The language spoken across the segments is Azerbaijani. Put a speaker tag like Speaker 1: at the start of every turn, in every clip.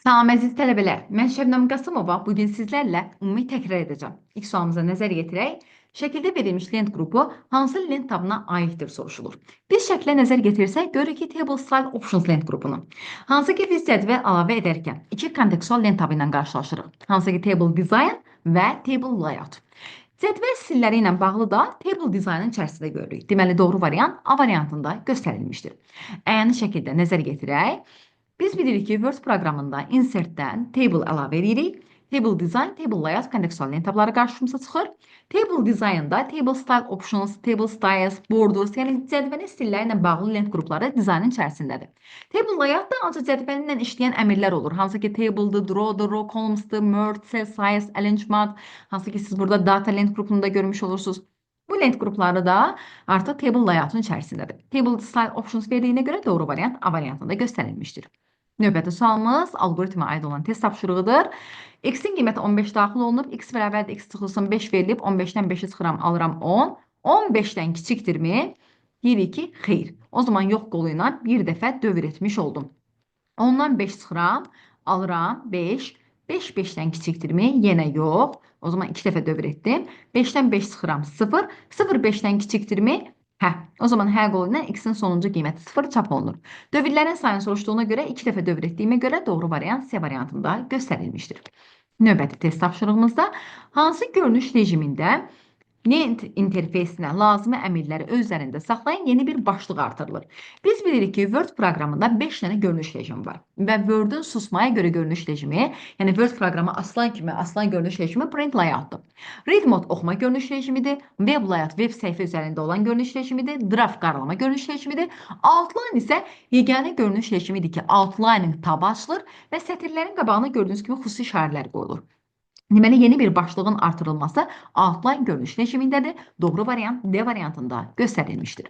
Speaker 1: Salam əziz tələbələr, mən Şəbnəm Qasımova. Bugün sizlərlə ümumi təkrar edəcəm. İlk sualımıza nəzər yetirək. Şəkildə verilmiş lent qrupu hansı lent tabına aiddir soruşulur. Biz şəklə nəzər yetirsək, görürük ki, Table Style Options lent qrupunu. Hansı ki, biz cədvəl əlavə edərkən iki kontekstual lent tabı ilə qarşılaşırıq. Hansı ki, Table Design və Table Layout. Cədvəl stilləri ilə bağlı da Table Design-ın içərisində görürük. Deməli, doğru variant A variantında göstərilmişdir. Əyani şəkildə nəzər yetirək. Biz bilirik ki, Word proqramında insertdən table əlavə edirik. Table Design, Table Layout kontekstual lent tabları qarşımıza çıxır. Table Design-da Table Style Options, Table Styles, Borders, yəni cədvəlin stilləri ilə bağlı lent qrupları dizaynın içərisindədir. Table Layout da ancaq cədvəlinlə işləyən əmrlər olur. Hansı ki, Table'dır, Draw'dır, Row Columns'dır, Merge, Cell Size, Arrangement, hansı ki, siz burada Data lent qrupunu da görmüş olursunuz. Bu lent qrupları da artıq Table Layout-un içərisindədir. Table Style Options verdiyinə görə doğru variant A variantında göstərilmişdir. Növbəti sualımız alqoritmə aid olan test tapşırığıdır. X-in qiyməti 15 daxil olunub, X bərabərdir, X çıxılsın 5 verilib, 15-dən 5-i çıxıram, alıram 10. 15-dən kiçikdirmi? Deyirik ki, xeyr. O zaman yox qolu ilə bir dəfə dövr etmiş oldum. 10-dan 5 çıxıram, alıram 5. 5 5-dən kiçikdirmi? Yenə yox. O zaman 2 dəfə dövr etdim. 5-dən 5 çıxıram, 0. 0 5-dən kiçikdirmi? Hə, o zaman hər qolu ilə X-in sonuncu qiyməti 0 çap olunur. Dövrlərin sayını soruşduğuna görə 2 dəfə dövr etdiyimə görə doğru variant C variantında göstərilmişdir. Növbəti test tapşırığımızda hansı görünüş rejimində lent interfeysinə lazımi əmrləri öz üzərində saxlayan yeni bir başlıq artırılır. Biz bilirik ki, Word proqramında 5 dənə görünüş rejimi var. Və Word-ün susmaya görə görünüş rejimi, yəni Word proqramı aslan görünüş rejimi Print Layout-dur. Read Mode oxuma görünüş rejimidir. Web Layout web səhifə üzərində olan görünüş rejimidir. Draft qaralama görünüş rejimidir. Outline isə yeganə görünüş rejimidir ki, outlining tabı açılır və sətirlərin qabağına gördüyünüz kimi xüsusi işarələr qoyulur. Deməli, yeni bir başlığın artırılması outline görünüş rejimindədir. Doğru variant D variantında göstərilmişdir.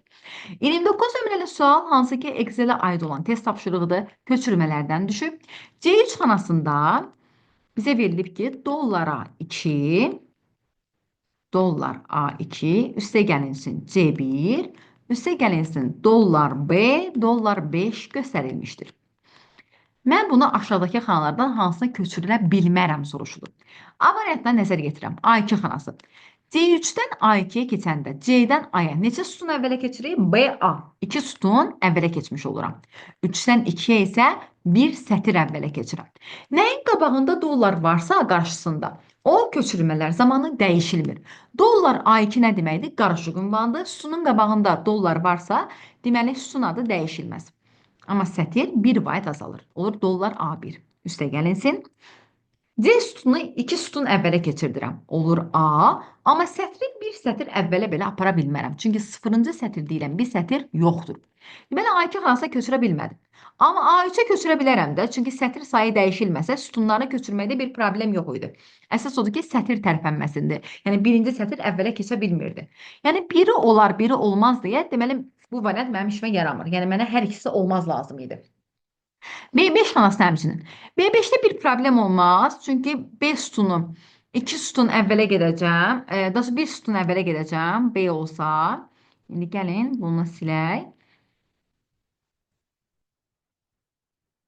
Speaker 1: 29 nömrəli sual hansı ki Excel-ə aid olan test tapşırığıdır. Köçürmələrdən düşüb. C3 xanasında bizə verilib ki, dollara 2, dollar A2, üstə gəlinsin C1, üstə gəlinsin dollar B, dollar 5 göstərilmişdir. Mən bunu aşağıdakı xanalardan hansına köçürülə bilmərəm soruşulur. A variantına nəzər yetirəm. A2 xanası. C3-dən A2-yə keçəndə C-dən A-ya neçə sütun əvvələ keçirik? B-A. 2 sütun əvvələ keçmiş oluram. 3-dən 2-yə isə 1 sətir əvvələ keçirəm. Nəyin qabağında dollar varsa qarşısında, o köçürülmələr zamanı dəyişilmir. Dollar A2 nə deməkdir? Qarışıq ünvandır. Sütunun qabağında dollar varsa, deməli sütun adı dəyişilməz. Amma sətir 1 byte azalır. Olur dollar A1. Üstə gəlinsin. C sütunu 2 sütun əvvələ keçirdirəm. Olur A. Amma sətri bir sətir əvvələ belə apara bilmərəm. Çünki 0-cı sətir deyiləm, bir sətir yoxdur. Deməli, A2 xanasına köçürə bilmədim. Amma A3-ə köçürə bilərəm də. Çünki sətir sayı dəyişilməsə, sütunları köçürməkdə bir problem yox idi. Əsas odur ki, sətir tərpənməsindir. Yəni, birinci sətir əvvələ keçə bilmirdi. Yəni, biri olar, biri olmaz deyə, deməli, bu variant mənim işimə yaramır. Yəni, mənə hər ikisi olmaz lazım idi. B5 xanası həmçinin. B5-də bir problem olmaz. Çünki B sütunu 2 sütun əvvələ gedəcəm. Daha 1 sütun əvvələ gedəcəm. B olsa. İndi gəlin, bunu silək.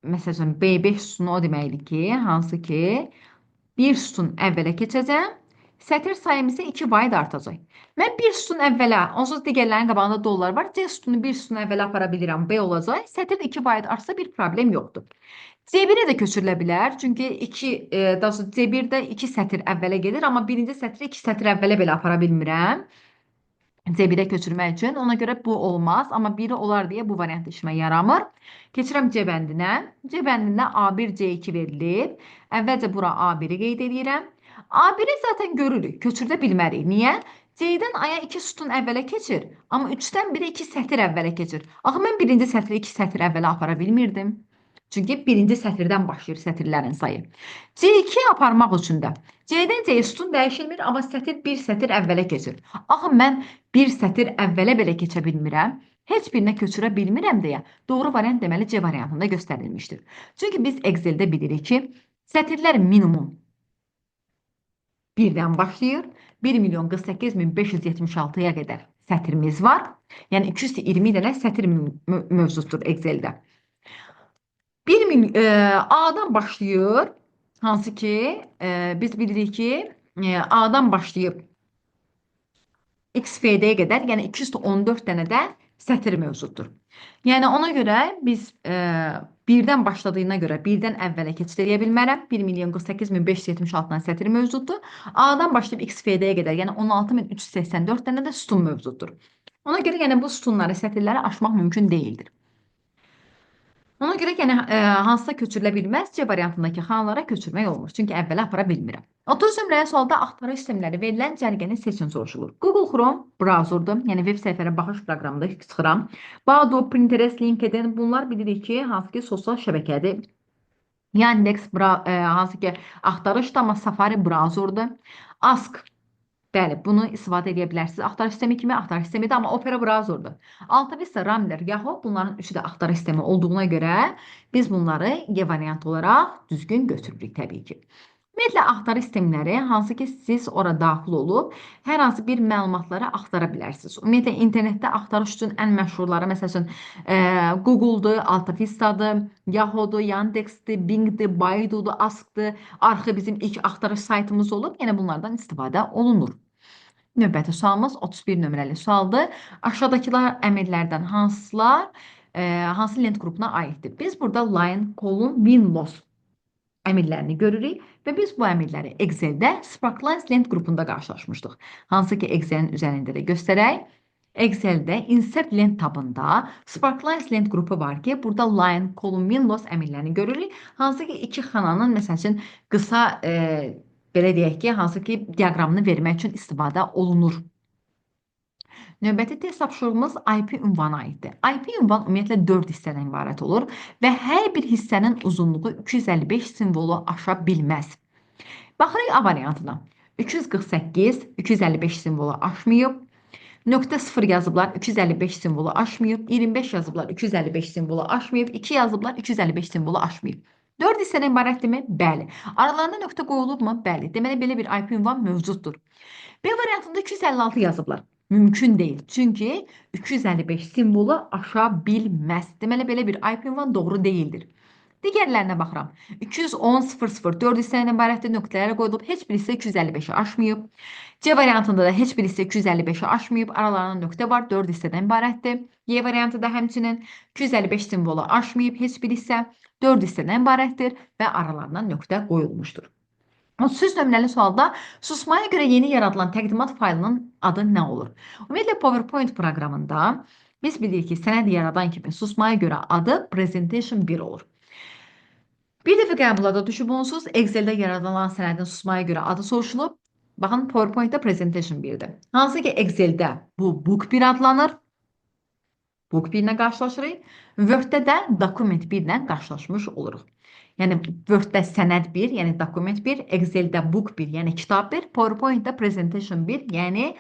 Speaker 1: Məsələn, B5 sütunu o deməkdir ki, hansı ki, 1 sütun əvvələ keçəcəm. Sətir sayım isə 2 byte artacaq. Mən 1 sütun əvvələ, onsuz digərlərinin qabağında dollar var. C sütunu 1 sütun əvvələ apara bilirəm. B olacaq. Sətir 2 byte artsa bir problem yoxdur. C1-ə də köçürülə bilər. Çünki C1-də 2 sətir əvvələ gedir. Amma birinci sətri 2 sətir əvvələ belə apara bilmirəm. C1-ə köçürmək üçün. Ona görə bu olmaz. Amma biri olar deyə bu variant işimə yaramır. Keçirəm C bəndinə. C bəndində A1, C2 verilib. Əvvəlcə bura A1-i qeyd edirəm. A1-i zaten görürük, köçürdə bilmərik. Niyə? C-dən A-ya 2 sütun əvvələ keçir, amma 3-dən 1-ə 2 sətir əvvələ keçir. Axı, mən birinci sətri 2 sətir əvvələ apara bilmirdim. Çünki birinci sətirdən başlayır sətirlərin sayı. C2 aparmaq üçün də C-dən C sütun dəyişilmir, amma sətir 1 sətir əvvələ keçir. Axı, mən 1 sətir əvvələ belə keçə bilmirəm. Heç birinə köçürə bilmirəm deyə doğru variant deməli C variantında göstərilmişdir. Çünki biz Excel-də bilirik ki, sətirlər minimum 1-dən başlayır. 1.048.576-ya qədər sətirimiz var. Yəni 220 dənə sətir mövcuddur Excel-də. 1 A-dan başlayır. Hansı ki biz bilirik ki A-dan başlayıb XFD-yə qədər, yəni 214 dənə də sətir mövcuddur. Yəni ona görə biz birdən başladığına görə birdən əvvələ keçid edə bilmərəm. 1.048.576 dənə sətir mövcuddur. A-dan başlayıb XFD-yə qədər, yəni 16.384 dənə də sütun mövcuddur. Ona görə yəni bu sütunları, sətirləri aşmaq mümkün deyildir. Ona görə yəni hansısa köçürülə bilməz, C variantındakı xanalara köçürmək olmur. Çünki əvvələ apara bilmirəm. 30 nömrəli sualda axtarış sistemləri verilən cərgəni seçin soruşulur. Google Chrome brauzerdur, yəni veb səhifələrə baxış proqramında çıxıram. Badu, Pinterest, LinkedIn bunlar bilirik ki, hansı ki sosial şəbəkədir. Yandex hansı ki axtarışdır, amma Safari brauzerdur. Ask bəli, bunu istifadə edə bilərsiniz. Axtarış sistemi kimi axtarış sistemidir, amma Opera brauzerdur. Alta Vista, Rambler, Yahoo bunların üçü də axtarış sistemi olduğuna görə biz bunları Y variantı olaraq düzgün götürürük təbii ki. Ümumiyyətlə, axtarış sistemləri hansı ki siz ora daxil olub hər hansı bir məlumatları axtara bilərsiniz. Ümumiyyətlə, internetdə axtarış üçün ən məşhurları, məsəl üçün, Google'dur, Alta Vista'dır, Yahoo'dur, Yandex'dir, Bing'dir, Baidu'dur, Ask'dır. Arxı bizim ilk axtarış saytımız olub, yəni bunlardan istifadə olunur. Növbəti sualımız 31 nömrəli sualdır. Aşağıdakılar əmrlərdən hansılar hansı lent qrupuna aiddir? Biz burada line, column, win-loss əmrlərini görürük və biz bu əmrləri Excel-də Sparklines lent qrupunda qarşılaşmışdıq. Hansı ki Excel-in üzərində də göstərək. Excel-də insert lent tabında Sparklines lent qrupu var ki, burada line, column, win-loss əmrlərini görürük. Hansı ki iki xananın məsəl üçün qısa belə deyək ki, hansı ki diaqramını vermək üçün istifadə olunur. Növbəti test tapşırığımız IP ünvana aiddir. IP ünvan ümumiyyətlə 4 hissədən ibarət olur və hər bir hissənin uzunluğu 255 simvolu aşa bilməz. Baxırıq A variantına. 348, 255 simvolu aşmayıb. .0 yazıblar, 255 simvolu aşmayıb. 25 yazıblar, 255 simvolu aşmayıb. 2 yazıblar, 255 simvolu aşmayıb. 4 hissədən ibarətdirmi? Bəli. Aralarında nöqtə qoyulubmu? Bəli. Deməli, belə bir IP ünvan mövcuddur. B variantında 256 yazıblar. Mümkün deyil. Çünki 255 simvolu aşa bilməz. Deməli, belə bir IP ünvan doğru deyildir. Digərlərinə baxıram. 210.00 4 hissədən ibarətdir, nöqtələrə qoyulub, heç bir hissə 255-i aşmayıb. C variantında da heç bir hissə 255-i aşmayıb, aralarında nöqtə var, 4 hissədən ibarətdir. Y variantı da həmçinin 255 simvolu aşmayıb, heç bir hissə 4 hissədən ibarətdir və aralarına nöqtə qoyulmuşdur. 33 nömrəli sualda susmaya görə yeni yaradılan təqdimat faylının adı nə olur? Ümumiyyətlə, PowerPoint proqramında biz bilirik ki, sənəd yaradan kimi susmaya görə adı Presentation 1 olur. Bir dəfə qəbulada düşüb onsuz, Excel-də yaradılan sənədin susmaya görə adı soruşulub. Baxın, PowerPoint-da Presentation 1-dir. Hansı ki, Excel-də bu Book 1 adlanır. Book 1 ilə qarşılaşırıq. Word-də də Document 1 ilə qarşılaşmış oluruq. Yəni, Word-də sənəd 1, yəni Document 1, Excel-də Book 1, yəni kitab 1, PowerPoint-da Presentation 1, yəni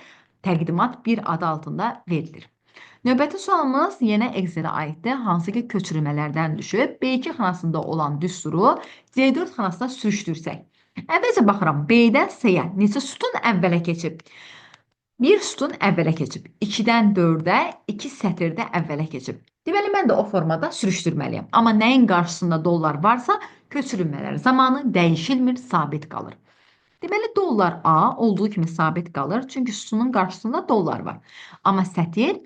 Speaker 1: təqdimat 1 adı altında verilir. Növbəti sualımız yenə Excel-ə aiddir, hansı ki köçürülmələrdən düşüb B2 xanasında olan düsturu C4 xanasına sürüşdürsək. Əvvəlcə baxıram, B-dən C-yə neçə sütun əvvələ keçib? Bir sütun əvvələ keçib. 2-dən 4-ə 2 sətirdə əvvələ keçib. Deməli, mən də o formada sürüşdürməliyəm. Amma nəyin qarşısında dollar varsa, köçürülmələr zamanı dəyişilmir, sabit qalır. Deməli, dollar A olduğu kimi sabit qalır, çünki sütunun qarşısında dollar var. Amma sətir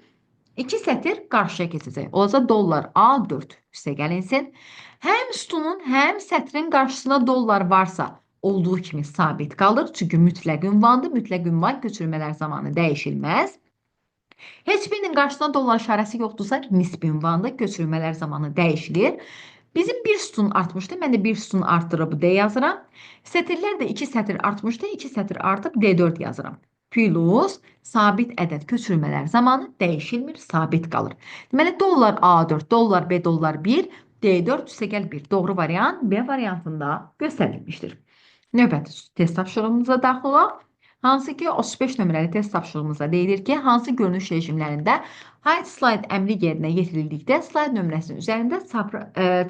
Speaker 1: 2 sətir qarşıya keçəcək. Olacaq dollar A4 üstə gəlinsin. Həm sütunun, həm sətrin qarşısında dollar varsa olduğu kimi sabit qalır. Çünki mütləq ünvandır. Mütləq ünvan köçürülmələr zamanı dəyişilməz. Heç birinin qarşısında dollar işarəsi yoxdursa nisbi ünvandır. Köçürülmələr zamanı dəyişilir. Bizim bir sütun artmışdı. Mən də bir sütun artırıb D yazıram. Sətirlər də 2 sətir artmışdı. 2 sətir artıb D4 yazıram. Plus sabit ədəd köçürülmələr zamanı dəyişilmir, sabit qalır. Deməli, dollar A4, dollar B, dollar 1, D4 üstəgəl 1. Doğru variant B variantında göstərilmişdir. Növbəti test tapşırığımıza daxil olaq. Hansı ki 35 nömrəli test tapşırığımızda deyilir ki, hansı görünüş rejimlərində hide slide əmri yerinə yetirildikdə slide nömrəsinin üzərində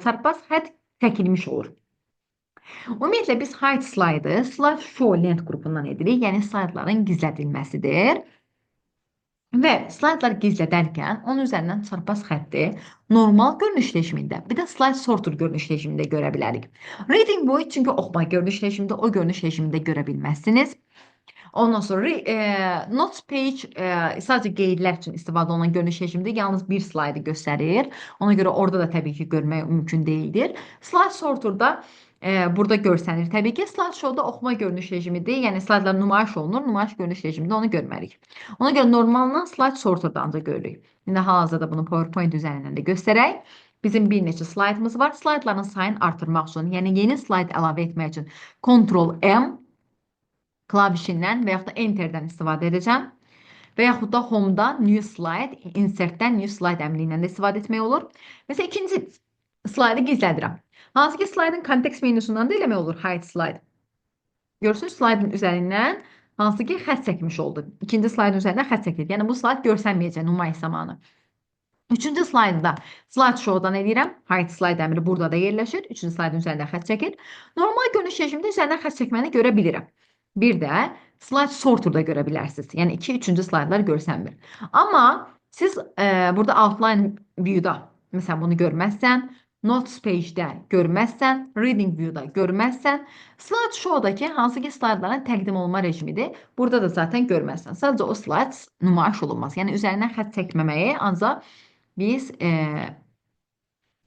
Speaker 1: çarpaz xətt çəkilmiş olur. Ümumiyyətlə, biz hide slide-ı slide show lent qrupundan edirik, yəni slaydların gizlədilməsidir. Və slaydları gizlədərkən onun üzərindən çarpaz xətti normal görünüş rejimində, bir də slide sorter görünüş rejimində görə bilərik. Reading boy çünki oxuma görünüş rejimində, o görünüş rejimində görə bilməzsiniz. Ondan sonra Notes page sadəcə qeydlər üçün istifadə olunan görünüş rejimində yalnız bir slaydı göstərir. Ona görə orada da təbii ki görmək mümkün deyildir. Slide sorterda burada görsənir. Təbii ki, slideshowda oxuma görünüş rejimidir. Yəni slaydlar nümayiş olunur, nümayiş görünüş rejimində onu görmərik. Ona görə normaldan slide sorterda ancaq görürük. İndi hal-hazırda bunu PowerPoint üzərindən də göstərək. Bizim bir neçə slaydımız var. Slaydların sayını artırmaq üçün, yəni yeni slayd əlavə etmək üçün Ctrl+M klavişindən və yaxud da Enterdən istifadə edəcəm. Və yaxud da Home-dan New Slide, Insert-dən New Slide əmri ilə də istifadə etmək olur. Məsələn, ikinci slaydı gizlədirəm. Hansı ki, slaydın kontekst menusundan da eləmək olur hide slide. Görürsünüz, slaydın üzərindən hansı ki, xətt çəkmiş oldu. İkinci slaydın üzərindən xətt çəkildi. Yəni, bu slayd görsənməyəcək nümayiş zamanı. Üçüncü slayda slideshow'dan edirəm. Hide slide əmri burada da yerləşir. Üçüncü slaydın üzərindən xətt çəkir. Normal görünüş rejimində üzərindən xətt çəkməni görə bilirəm. Bir də slide sorter'da görə bilərsiniz. Yəni, üçüncü slaydlar görsənmir. Amma siz burada outline view-da məsələn bunu görməzsən, Notes page-də görməzsən, Reading view-da görməzsən, slideshow-dakı hansı ki slaydların təqdim olunma rejimidir. Burada da zaten görməzsən. Sadəcə o slayd nümayiş olunmaz. Yəni üzərindən xətt çəkməməyi ancaq biz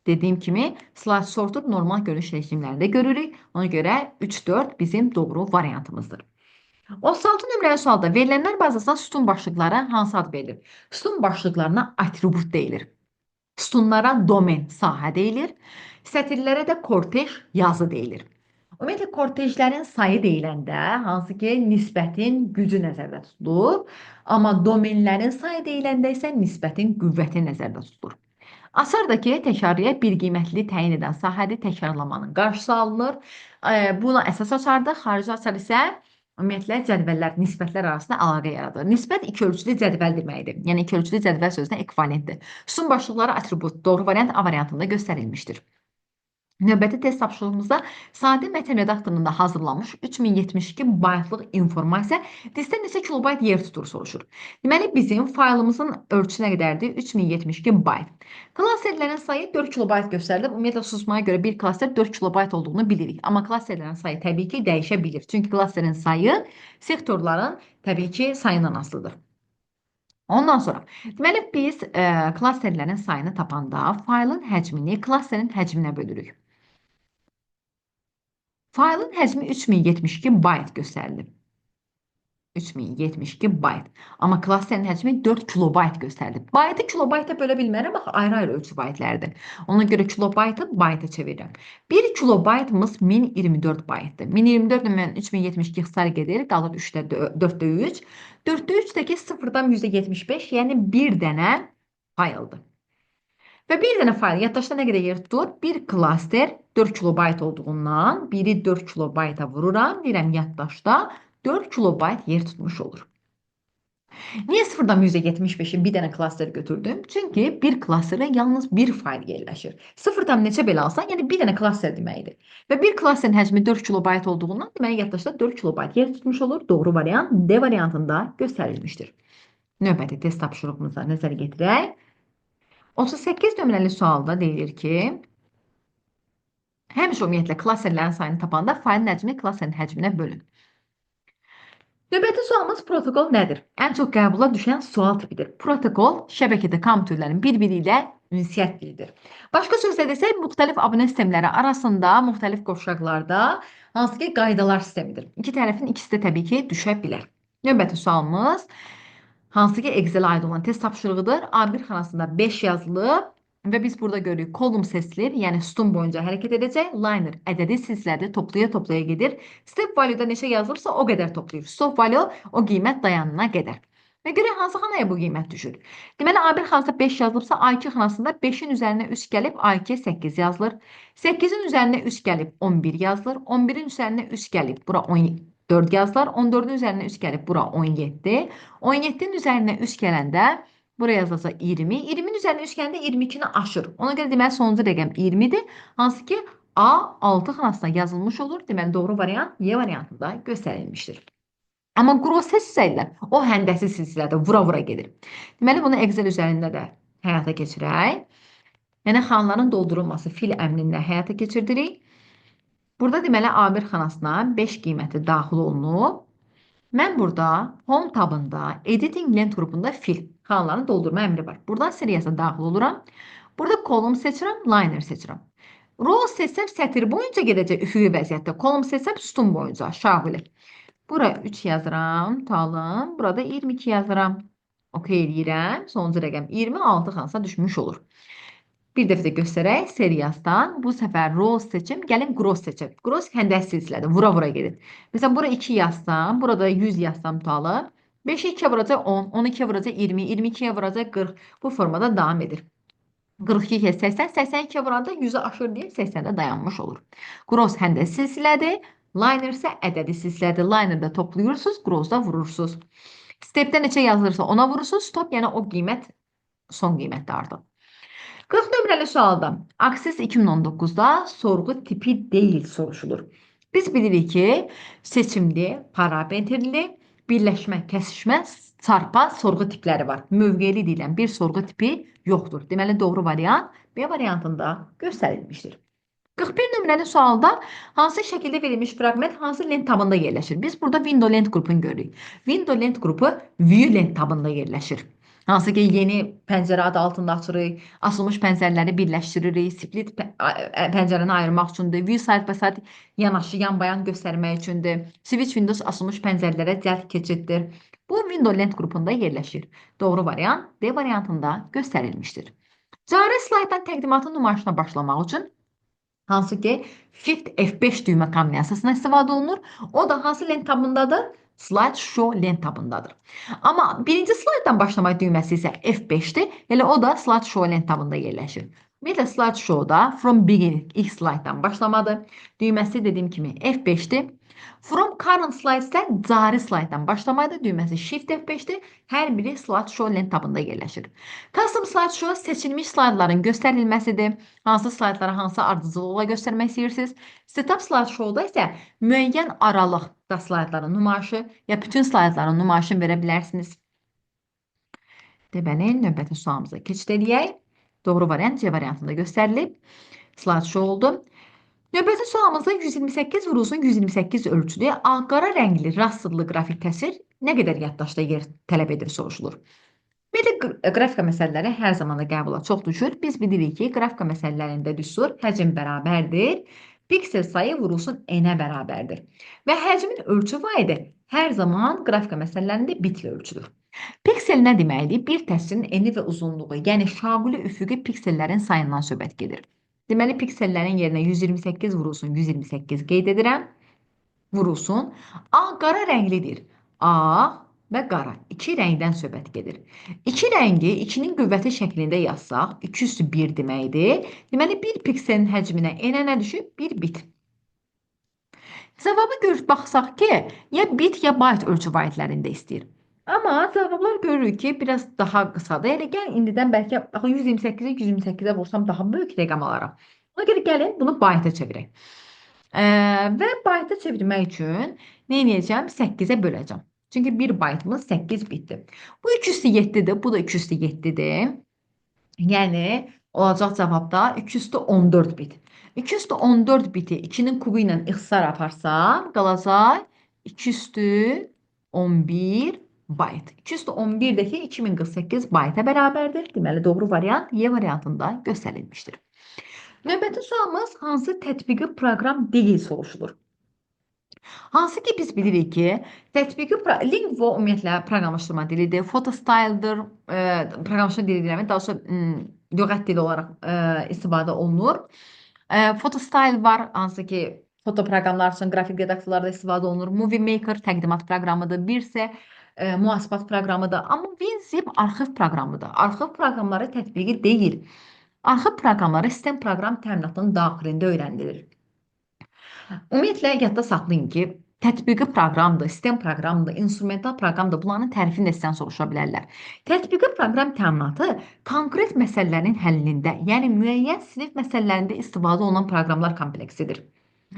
Speaker 1: dediyim kimi slide sorter normal görünüş rejimlərində görürük. Ona görə 3-4 bizim doğru variantımızdır. 36 nömrəli sualda verilənlər bazasında sütun başlıqlara hansı ad verilir? Sütun başlıqlarına atribut deyilir. Sütunlara domen, sahə deyilir. Sətirlərə də kortej, yazı deyilir. Ümumiyyətlə, kortejlərin sayı deyiləndə hansı ki, nisbətin gücü nəzərdə tutulur. Amma domenlərin sayı deyiləndə isə nisbətin qüvvəti nəzərdə tutulur. Asardakı təkrarıya bir qiymətli təyin edən sahədə təkrarlamanın qarşısı alınır. Buna əsas açardır. Xarici açar isə ümumiyyətlə cədvəllər, nisbətlər arasında əlaqə yaradır. Nisbət iki ölçülü cədvəl deməkdir. Yəni iki ölçülü cədvəl sözünə ekvivalentdir. Sütun başlıqları atribut doğru variant A variantında göstərilmişdir. Növbəti test tapşırığımızda sadə mətn redaktorunda hazırlanmış 3072 baytlıq informasiya diskdə neçə kilobayt yer tutur soruşur. Deməli, bizim faylımızın ölçüsü nə qədərdir? 3072 bayt. Klasterlərin sayı 4 kilobayt göstərilir. Ümumiyyətlə, susmaya görə bir klaster 4 kilobayt olduğunu bilirik. Amma klasterlərin sayı təbii ki, dəyişə bilir. Çünki klasterin sayı sektorların təbii ki, sayından asılıdır. Ondan sonra, deməli, biz klasterlərin sayını tapanda faylın həcmini klasterin həcminə bölürük. Faylın həcmi 3072 bayt göstərilir. 3072 bayt. Amma klasterin həcmi 4 kilobayt göstərilir. Baytı kilobayta bölə bilmərəm, bax, ayrı-ayrı ölçü baytlərdir. Ona görə kilobaytı bayta çevirirəm. 1 kilobaytımız 1024 baytdır. 1024 mən 3072 ixtisar gedir, qalır 4-də 3. 4-də 3-dəki 0-dan %75, yəni bir dənə fayldır. Və bir dənə fayl yaddaşda nə qədər yer tutur? Bir klaster 4 kilobayt olduğundan biri 4 kilobayta vururam. Deyirəm yaddaşda 4 kilobayt yer tutmuş olur. Niyə 0-dan 175-i bir dənə klaster götürdüm? Çünki bir klasterə yalnız bir fayl yerləşir. 0-dan neçə belə alsan, yəni bir dənə klaster deməkdir. Və bir klasterin həcmi 4 kilobayt olduğundan deməli yaddaşda 4 kilobayt yer tutmuş olur. Doğru variant D variantında göstərilmişdir. Növbəti test tapşırığımıza nəzər yetirək. 38 nömrəli sualda deyilir ki, həmişə ümumiyyətlə klasterlərin sayını tapanda faylın həcmini klasterin həcminə bölün. Növbəti sualımız protokol nədir? Ən çox qəbula düşən sual tipidir. Protokol şəbəkədə kompüterlərin bir-biri ilə ünsiyyət dilidir. Başqa sözlə desək, müxtəlif abunə sistemləri arasında, müxtəlif qovşaqlarda hansı ki, qaydalar sistemidir. İki tərəfin ikisi də təbii ki, düşə bilər. Növbəti sualımız hansı ki, Excel-ə aid olan test tapşırığıdır. A1 xanasında 5 yazılıb və biz burada görürük kolum seçilir, yəni sütun boyunca hərəkət edəcək. Liner ədədi silsilədə toplaya-toplaya gedir. Step value-da neçə yazılıbsa o qədər toplayır. Stop value o qiymət dayanına qədər. Və görə hansı xanaya bu qiymət düşür? Deməli, A1 xanasında 5 yazılıbsa A2 xanasında 5-in üzərinə 3 gəlib A2-yə 8 yazılır. 8-in üzərinə 3 gəlib 11 yazılır. 11-in üzərinə 3 gəlib bura 14 yazılır. 14-ün üzərinə 3 gəlib bura 17. 17-nin üzərinə 3 gələndə buraya yazılsa 20. 20-nin üzərinə 3 gələndə 22-ni aşır. Ona görə deməli sonuncu rəqəm 20-dir. Hansı ki A6 xanasına yazılmış olur. Deməli doğru variant Y variantında göstərilmişdir. Amma qrosses silsilə o həndəsi silsilədir, vura-vura gedir. Deməli, bunu Excel üzərində də həyata keçirək. Yəni, xanların doldurulması fil əmrinlə həyata keçirdirik. Burada deməli, A1 xanasına 5 qiyməti daxil olunub. Mən burada Home tabında Editing Lent qrupunda fil xanlarını doldurma əmri var. Buradan seriyasına daxil oluram. Burada kolum seçirəm, liner seçirəm. Row seçsəm sətir boyunca gedəcək üfüqi vəziyyətdə. Kolum seçsəm sütun boyunca aşağı. Bura 3 yazıram, tutalım. Burada 22 yazıram. OK eləyirəm. Sonuncu rəqəm 26 xanasına düşmüş olur. Bir dəfə də göstərək seriyasdan. Bu səfər rows seçim. Gəlin gross seçim. Gross həndəs silsilədir. Vura-vura gedir. Məsələn, bura 2 yazsam, burada 100 yazsam tutalım. 5'e 2'ye vuracaq 10, 12'ye vuracaq 20, 22'ye vuracaq 40. Bu formada devam edir. 42 kez 80, 82'ye vuranda 100'ü aşır deyib 80'də dayanmış olur. Gross həndəs silsilədir. Liner isə ədədi silsilədir. Linerdə toplayırsınız, grossda vurursunuz. Stepdə neçə yazılırsa ona vurursunuz. Stop, yəni o qiymət son qiymətdə artıq. 40 nömrəli sualda Access 2019'da sorğu tipi deyil soruşulur. Biz bilirik ki, seçimli, parametrli, birləşmə, kəsişmə, çarpa sorğu tipləri var. Mövqeli deyilən bir sorğu tipi yoxdur. Deməli, doğru variant B variantında göstərilmişdir. 41 nömrəli sualda hansı şəkildə verilmiş fraqment hansı lent tabında yerləşir? Biz burada window lent qrupunu görürük. Window lent qrupu view lent tabında yerləşir. Hansı ki, yeni pəncərə adı altında açırıq, açılmış pəncərələri birləşdiririk, split pəncərəni ayırmaq üçündür, view side by side yanaşı, yan-bayan göstərmək üçündür, switch windows açılmış pəncərələrə cəld keçiddir. Bu window lent qrupunda yerləşir. Doğru variant D variantında göstərilmişdir. Cari slayddan təqdimatın nümayişinə başlamaq üçün hansı ki Shift F5 düymə kombinasiyasından istifadə olunur. O da hansı lent tabındadır? Slide Show lent tabındadır. Amma birinci slayddan başlamaq düyməsi isə F5'dir. Elə o da Slide Show lent tabında yerləşir. Ümumiyyətlə Slide Show'da From Beginning ilk slayddan başlamadır. Düyməsi dediyim kimi F5'dir. From Current Slide isə cari slayddan başlamadır. Düyməsi Shift F5'dir. Hər biri Slide Show lent tabında yerləşir. Custom Slide Show seçilmiş slaydların göstərilməsidir. Hansı slaydlara hansı ardıcılıqla göstərmək istəyirsiniz? Setup Slide Show'da isə müəyyən aralıqda slaydların nümayişi ya bütün slaydların nümayişini verə bilərsiniz. Deməli, növbəti sualımıza keçid edək. Doğru variant C variantında göstərilib. Slide Show oldu. Növbəti sualımızda 128 vurulsun 128 ölçülü qara rəngli rasterlı qrafik təsvir nə qədər yaddaşda yer tələb edir soruşulur. Ümumiyyətlə, qrafika məsələləri hər zaman da qəbula çox düşür. Biz bilirik ki, qrafika məsələlərində düstur həcm bərabərdir. Piksel sayı vurulsun n-ə bərabərdir. Və həcmin ölçü vahidi hər zaman qrafika məsələlərində bitlə ölçülür. Piksel nə deməkdir? Bir təsvirin eni və uzunluğu, yəni şaquli üfüqi piksellərin sayından söhbət gedir. Deməli, piksellərin yerinə 128 vurulsun 128 qeyd edirəm. Vurulsun. A qara rənglidir. A və qara. İki rəngdən söhbət gedir. İki rəngi 2-nin qüvvəti şəklində yazsaq, 2 üstü 1 deməkdir. Deməli, bir pikselin həcminə n-ə nə düşür? 1 bit. Cavabı görüb baxsaq ki, ya bit ya byte ölçü vahidlərində istəyir. Amma cavablar görürük ki, biraz daha qısadır. Elə gəl, indidən bəlkə 128'i 128'ə vursam daha böyük rəqəm alaram. Ona görə gəlin, bunu byte-a çevirək. Və byte-a çevirmək üçün nə edəcəm? 8'ə böləcəm. Çünki 1 byte'ımız 8 bitdir. Bu 2 üstü 7'dir, bu da 2 üstü 7'dir. Yəni, olacaq cavabda 2 üstü 14 bit. 2 üstü 14 biti 2'nin kubu ilə ixtisar aparsam, qalacaq 2 üstü 11 byte. 2 üstü 11'dəki 2048 byte-ə bərabərdir. Deməli, doğru variant Y variantında göstərilmişdir. Növbəti sualımız hansı tətbiqi proqram deyil soruşulur. Hansı ki biz bilirik ki, tətbiqi Lingvo ümumiyyətlə proqramlaşdırma dilidir, Photostyle'dır, proqramlaşdırma dili demək, daha sonra lüğət dili olaraq istifadə olunur. Photostyle var, hansı ki foto proqramlar üçün qrafik redaktorlarda istifadə olunur. Movie Maker təqdimat proqramıdır, bir isə mühasibat proqramıdır. Amma WinZip arxiv proqramıdır. Arxiv proqramları tətbiqi deyil. Arxiv proqramları sistem proqram təminatının daxilində öyrənilir. Ümumiyyətlə, yadda saxlayın ki, tətbiqi proqramdır, sistem proqramdır, instrumental proqramdır. Bunların tərifini də sizdən soruşa bilərlər. Tətbiqi proqram təminatı konkret məsələlərin həllində, yəni müəyyən sinif məsələlərində istifadə olunan proqramlar kompleksidir.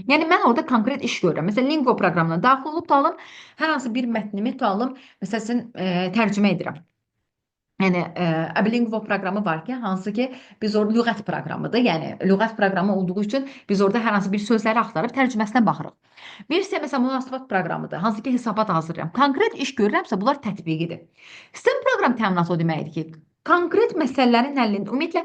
Speaker 1: Yəni mən orada konkret iş görürəm. Məsələn, Lingo proqramına daxil olub tutalım, hər hansı bir mətnimi tutalım, məsəl üçün tərcümə edirəm. Yəni Abilinqo proqramı var ki, hansı ki biz orada lüğət proqramıdır. Yəni lüğət proqramı olduğu üçün biz orada hər hansı bir sözləri axtarıb tərcüməsinə baxırıq. Birisi məsələn münasibət proqramıdır, hansı ki hesabat hazırlayıram. Konkret iş görürəmsə bunlar tətbiqidir. Sistem proqram təminatı o deməkdir ki, konkret məsələlərin həllində, ümumiyyətlə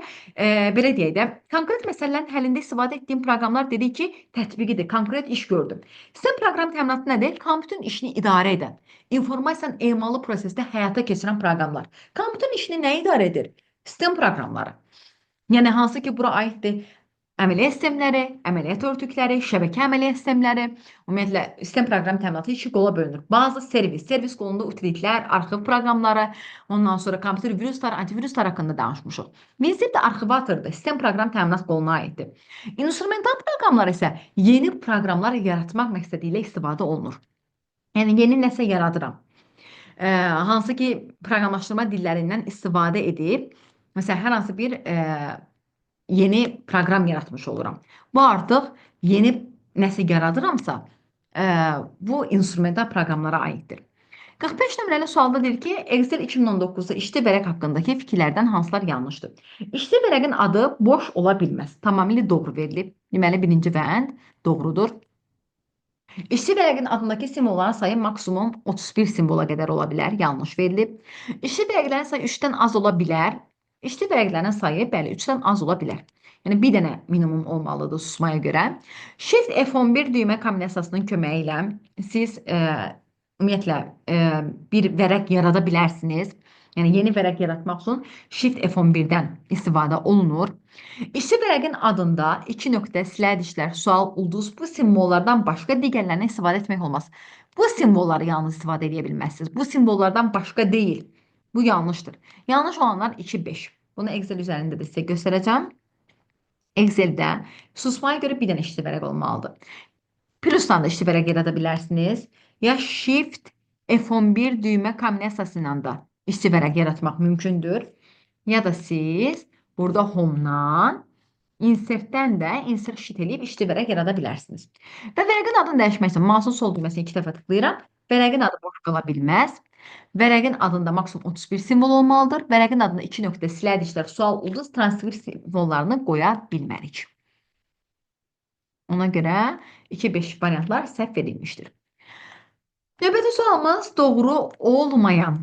Speaker 1: belə deyək də, konkret məsələlərin həllində istifadə etdiyim proqramlar dedik ki, tətbiqidir, konkret iş gördüm. Sistem proqram təminatı nədir? Kompüterin işini idarə edən, informasiyanın emalı prosesdə həyata keçirən proqramlar. Kompüterin işini nə idarə edir? Sistem proqramları. Yəni hansı ki bura aiddir əməliyyat sistemləri, əməliyyat örtükləri, şəbəkə əməliyyat sistemləri, ümumiyyətlə sistem proqram təminatı iki qola bölünür. Bazı servis qolunda utilitlər, arxiv proqramları, ondan sonra kompüter viruslar, antiviruslar haqqında danışmışıq. Vizit də arxivatordur, sistem proqram təminat qoluna aiddir. İnstrumental proqramlar isə yeni proqramlar yaratmaq məqsədi ilə istifadə olunur. Yəni yeni nəsə yaradıram. Hansı ki proqramlaşdırma dillərindən istifadə edib, məsələn hər hansı bir yeni proqram yaratmış oluram. Bu artıq yeni nəsə yaradıramsa, bu instrumental proqramlara aiddir. 45 nömrəli sualda deyir ki, Excel 2019-da işçi vərəq haqqındakı fikirlərdən hansılar yanlışdır? İşçi vərəqin adı boş ola bilməz. Tamamilə doğru verilib. Deməli, birinci bənd doğrudur. İşçi vərəqin adındakı simvolların sayı maksimum 31 simvola qədər ola bilər. Yanlış verilib. İşçi vərəqlərin sayı 3-dən az ola bilər. İşçi vərəqlərinin sayı bəli 3-dən az ola bilər. Yəni bir dənə minimum olmalıdır susmaya görə. Shift F11 düymə kombinasiyasının köməyi ilə siz ümumiyyətlə bir vərəq yarada bilərsiniz. Yəni yeni vərəq yaratmaq üçün Shift F11-dən istifadə olunur. İşçi vərəqin adında 2 nöqtə, silə dişlər, sual, ulduz bu simvollardan başqa digərlərindən istifadə etmək olmaz. Bu simvolları yalnız istifadə edə bilməzsiniz. Bu simvollardan başqa deyil. Bu yanlışdır. Yanlış olanlar 2-5. Bunu Excel üzərində də sizə göstərəcəm. Exceldə susmaya görə bir dənə işçi vərəq olmalıdır. Plusdan da işçi vərəq yarada bilərsiniz. Ya Shift F11 düymə kombinasiyası ilə də işçi vərəq yaratmaq mümkündür. Ya da siz burada Home-dan, Insert-dən də Insert Sheet eləyib işçi vərəq yarada bilərsiniz. Və vərəqin adını dəyişmək üçün mouse'un sol düyməsini 2 dəfə tıklayıram. Vərəqin adı boş qala bilməz. Vərəqin adında maksimum 31 simvol olmalıdır. Vərəqin adına 2 nöqtə, silə dişlər, sual, ulduz, transfer simvollarını qoya bilmərik. Ona görə 2-5 variantlar səhv verilmişdir. Növbəti sualımız doğru olmayan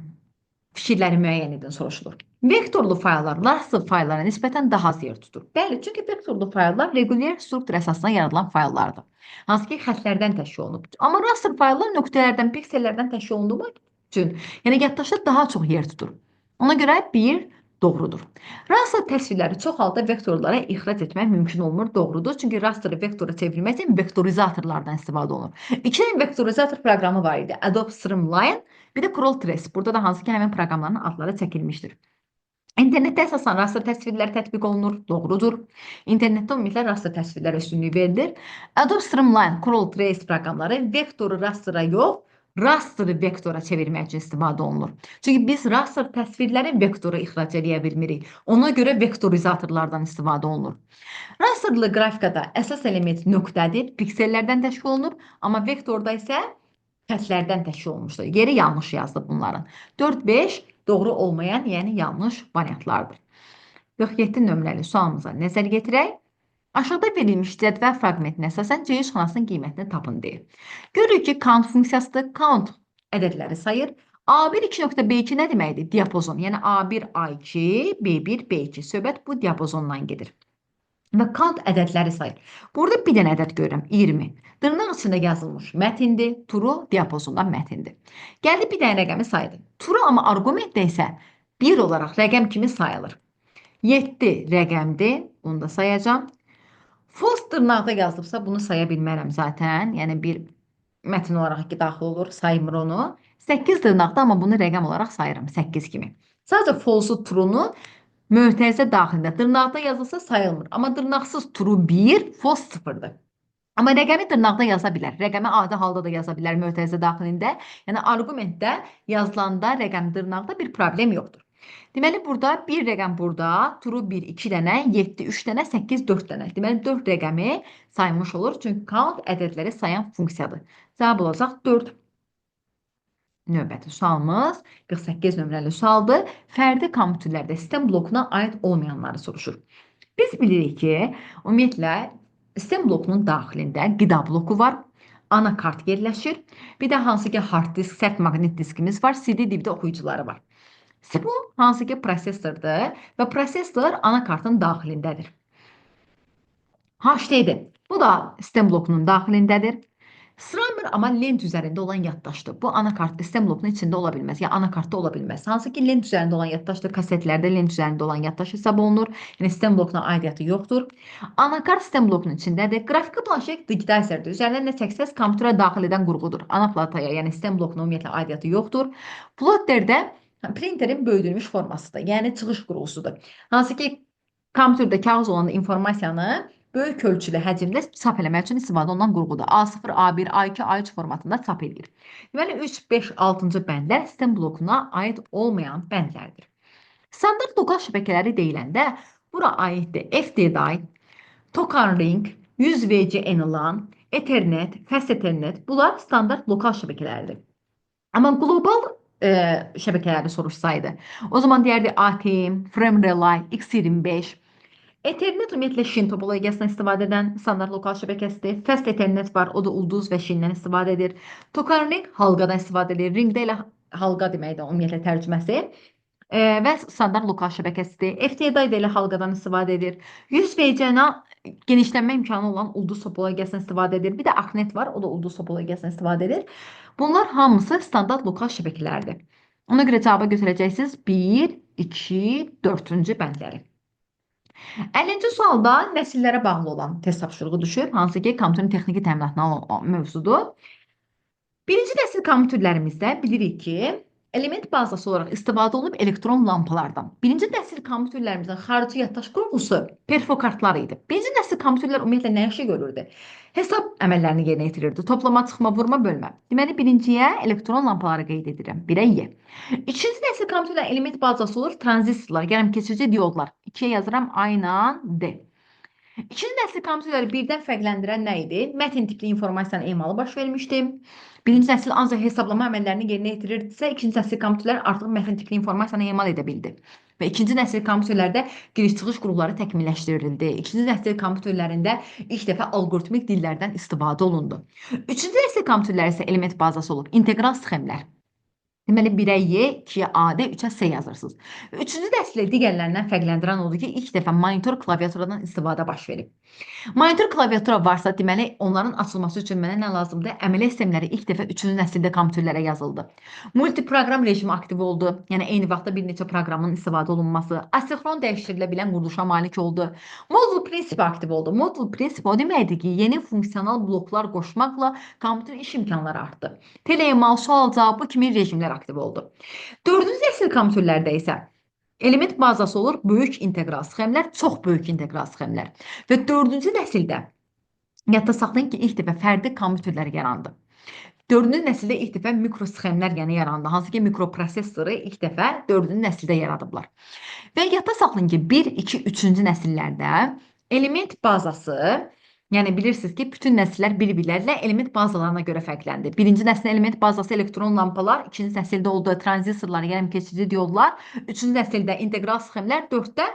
Speaker 1: fikirləri müəyyən edin soruşulur. Vektorlu fayllar raster fayllara nisbətən daha az yer tutur. Bəli, çünki vektorlu fayllar regulyer struktur əsasına yaradılan fayllardır. Hansı ki, xətlərdən təşkil olunub. Amma raster fayllar nöqtələrdən, piksellərdən təşkil olunduğu üçün, yəni yaddaşda daha çox yer tutur. Ona görə 1 doğrudur. Raster təsvirləri çox halda vektorlara ixrac etmək mümkün olmur. Doğrudur. Çünki rasteri vektora çevirmək üçün vektorizatorlardan istifadə olunur. 2 dənə vektorizator proqramı var idi. Adobe Streamline, bir də Ctrl Trace. Burada da hansı ki, həmin proqramların adları çəkilmişdir. İnternetdə əsasən raster təsvirləri tətbiq olunur. Doğrudur. İnternetdə ümumiyyətlə raster təsvirlərə üstünlük verilir. Adobe Streamline, Ctrl Trace proqramları vektoru rastera yox, rasteri vektora çevirmək üçün istifadə olunur. Çünki biz raster təsvirləri vektora ixrac edə bilmirik. Ona görə vektorizatorlardan istifadə olunur. Rasterli qrafikada əsas element nöqtədir, piksellərdən təşkil olunur, amma vektorda isə xətlərdən təşkil olunmuşdur. Yeri yanlış yazdı bunların. 4-5 doğru olmayan, yəni yanlış variantlardır. 47 nömrəli sualımıza nəzər yetirək. Aşağıda verilmiş cədvəl fraqmentinə əsasən C xanasının qiymətini tapın deyir. Görürük ki, count funksiyasıdır. Count ədədləri sayır. A1 2.B2 nə deməkdir? Diapozon. Yəni A1, A2, B1, B2. Söhbət bu diapozondan gedir. Və count ədədləri sayır. Burada bir dənə ədəd görürəm, 20. Dırnaq içində yazılmış mətindir, true diapozondan mətindir. Gəldi bir dənə rəqəmi saydı. True amma arqumentdə isə 1 olaraq rəqəm kimi sayılır. 7 rəqəmdir, bunu da sayacağım. False dırnaqda yazılıbsa bunu saya bilmərəm zaten. Yəni bir mətin olaraq ki, daxil olur, saymır onu. 8 dırnaqda amma bunu rəqəm olaraq sayıram, 8 kimi. Sadəcə false-u true-nu mötərizə daxilində dırnaqda yazılsa sayılmır. Amma dırnaqsız true 1, false 0-dır. Amma rəqəmi dırnaqda yaza bilər. Rəqəmi adi halda da yaza bilər mötərizə daxilində. Yəni arqumentdə yazılanda rəqəm dırnaqda bir problem yoxdur. Deməli, burada bir rəqəm burada, true 1, 2 dənə, 7, 3 dənə, 8, 4 dənə. Deməli, 4 rəqəmi saymış olur. Çünki count ədədləri sayan funksiyadır. Cavab olacaq 4. Növbəti sualımız 48 nömrəli sualdır. Fərdi kompüterlərdə sistem blokuna aid olmayanları soruşur. Biz bilirik ki, ümumiyyətlə sistem blokunun daxilində qida bloku var, anakart yerləşir. Bir də hansı ki hard disk, sərt maqnit diskimiz var, CD, DVD oxuyucuları var. Bu hansı ki prosesordur və prosesor anakartın daxilindədir. HDD. Bu da sistem blokunun daxilindədir. Srammer amma lent üzərində olan yaddaşdır. Bu anakart sistem blokunun içində ola bilməz. Ya anakartda ola bilməz. Hansı ki lent üzərində olan yaddaşdır. Kasetlərdə lent üzərində olan yaddaş hesab olunur. Yəni sistem blokuna aidiyyatı yoxdur. Anakart sistem blokunun içindədir. Qrafiki planşet digitalizerdir. Üzərində nə çəksəz kompüterə daxil edən qurğudur. Ana plataya, yəni sistem blokuna ümumiyyətlə aidiyyatı yoxdur. Plotterdə printerin böyüdülmüş formasıdır. Yəni çıxış qurğusudur. Hansı ki kompüterdə kağız olanda informasiyanı böyük ölçülü həcmdə çap eləmək üçün istifadə olunan qurğudur. A0, A1, A2, A3 formatında çap edilir. Deməli 3, 5, 6-cı bəndlər sistem blokuna aid olmayan bəndlərdir. Standart lokal şəbəkələri deyiləndə bura aiddir FDDI, Token Ring, 100VC Enalan, Ethernet, Fast Ethernet. Bunlar standart lokal şəbəkələrdir. Amma qlobal şəbəkələri soruşsaydı, o zaman deyərdi ATM, Frame Relay, X25. Ethernet ümumiyyətlə şin topologiyasından istifadə edən standart lokal şəbəkəsidir. Fast Ethernet var, o da ulduz və şindən istifadə edir. Token Ring halqadan istifadə edir. Ringdə ilə halqa deməkdir ümumiyyətlə tərcüməsi. Və standart lokal şəbəkəsidir. FTD ilə elə halqadan istifadə edir. 100 VCN genişlənmə imkanı olan ulduz topologiyasından istifadə edir. Bir də Aknet var, o da ulduz topologiyasından istifadə edir. Bunlar hamısı standart lokal şəbəkələrdir. Ona görə cavaba götürəcəksiniz 1, 2, 4-cü bəndləri. 50-ci sualda nəsillərə bağlı olan test tapşırığı düşüb, hansı ki kompüterin texniki təminatına olan mövzudur. Birinci nəsil kompüterlərimizdə bilirik ki, element bazası olaraq istifadə olunub elektron lampalardan. Birinci nəsil kompüterlərimizin xarici yaddaş qurğusu perfokartlar idi. Birinci nəsil kompüterlər ümumiyyətlə nə işə görürdü? Hesab əməllərini yerinə yetirirdi. Toplama, çıxma, vurma, bölmə. Deməli, birinciyə elektron lampaları qeyd edirəm. 1-ə Y. İkinci nəsil kompüterlər element bazası olur tranzistorlar, gəlin keçici diodlar. 2-yə yazıram A ilə D. İkinci nəsil kompüterləri birdən fərqləndirən nə idi? Mətin tipli informasiyanın emalı baş vermişdi. Birinci nəsil ancaq hesablama əməllərini yerinə yetirirdisə, ikinci nəsil kompüterlər artıq mətin tipli informasiyanı emal edə bildi. Və ikinci nəsil kompüterlərdə giriş-çıxış qrupları təkmilləşdirildi. İkinci nəsil kompüterlərində ilk dəfə alqoritmik dillərdən istifadə olundu. Üçüncü nəsil kompüterlər isə element bazası olub, integral sxemlər. Deməli, 1-ə Y, 2-yə A, D, 3-ə S yazırsınız. Üçüncü dərslə digərlərindən fərqləndirən odur ki, ilk dəfə monitor klaviaturadan istifadə baş verib. Monitor klaviatura varsa, deməli, onların açılması üçün mənə nə lazımdır? Əməliyyat sistemləri ilk dəfə 3-cü nəsildə kompüterlərə yazıldı. Multiproqram rejimi aktiv oldu. Yəni, eyni vaxtda bir neçə proqramın istifadə olunması. Asinxron dəyişdirilə bilən quruluşa malik oldu. Modul prinsipi aktiv oldu. Modul prinsipi o deməkdir ki, yeni funksional bloklar qoşmaqla kompüter iş imkanları artdı. Teleemal, sual cavab bu kimi rejimlər aktiv oldu. Dördüncü nəsil kompüterlərdə isə element bazası olur böyük integral sxemlər, çox böyük integral sxemlər. Və dördüncü nəsildə yadda saxlayın ki, ilk dəfə fərdi kompüterlər yarandı. Dördüncü nəsildə ilk dəfə mikrosxemlər yəni yarandı. Hansı ki, mikroprosesoru ilk dəfə dördüncü nəsildə yaradıblar. Və yadda saxlayın ki, 1, 2, 3-cü nəsillərdə element bazası, yəni bilirsiniz ki, bütün nəsillər bir-birlərlə element bazalarına görə fərqləndi. Birinci nəslin element bazası elektron lampalar, ikinci nəsildə olduğu tranzistorlar, yəni keçici diodlar, üçüncü nəsildə integral sxemlər, dörddə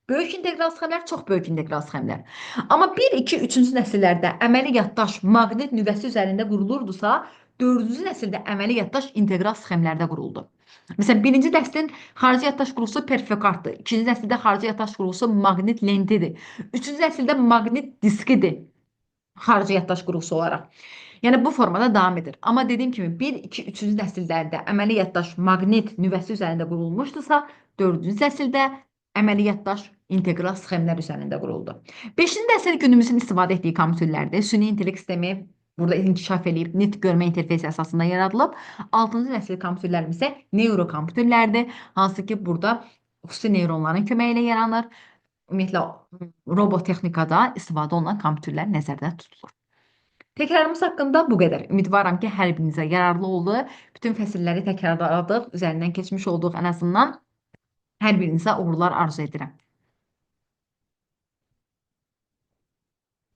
Speaker 1: böyük integral sxemlər, çox böyük integral sxemlər. Amma 1, 2, 3-cü nəsillərdə əməli yaddaş maqnit nüvəsi üzərində qurulurdusa, dördüncü nəsildə əməli yaddaş integral sxemlərdə quruldu. Məsələn, birinci nəslin xarici yaddaş qurğusu perfokartdır. İkinci nəsildə xarici yaddaş qurğusu maqnit lentidir. Üçüncü nəsildə maqnit diskidir xarici yaddaş qurğusu olaraq. Yəni, bu formada davam edir. Amma dediyim kimi, 1, 2, 3-cü nəsillərdə əməli yaddaş maqnit nüvəsi üzərində qurulmuşdursa, 4-cü nəsildə əməli yaddaş integral sxemlər üzərində quruldu. 5-ci nəsil günümüzün istifadə etdiyi kompüterlərdir. Süni intellekt sistemi burada inkişaf edib, net görmə interfeysi əsasında yaradılıb. 6-cı nəsil kompüterlərimiz isə neurokompüterlərdir. Hansı ki, burada xüsusi neyronların köməyi ilə yaranır. Ümumiyyətlə, robotexnikada istifadə olunan kompüterlər nəzərdə tutulur. Təkrarımız haqqında bu qədər. Ümidvaram ki, hər birinizə yararlı oldu. Bütün fəsilləri təkrarladıq, üzərindən keçmiş olduq ən azından. Hər birinizə uğurlar arzu edirəm.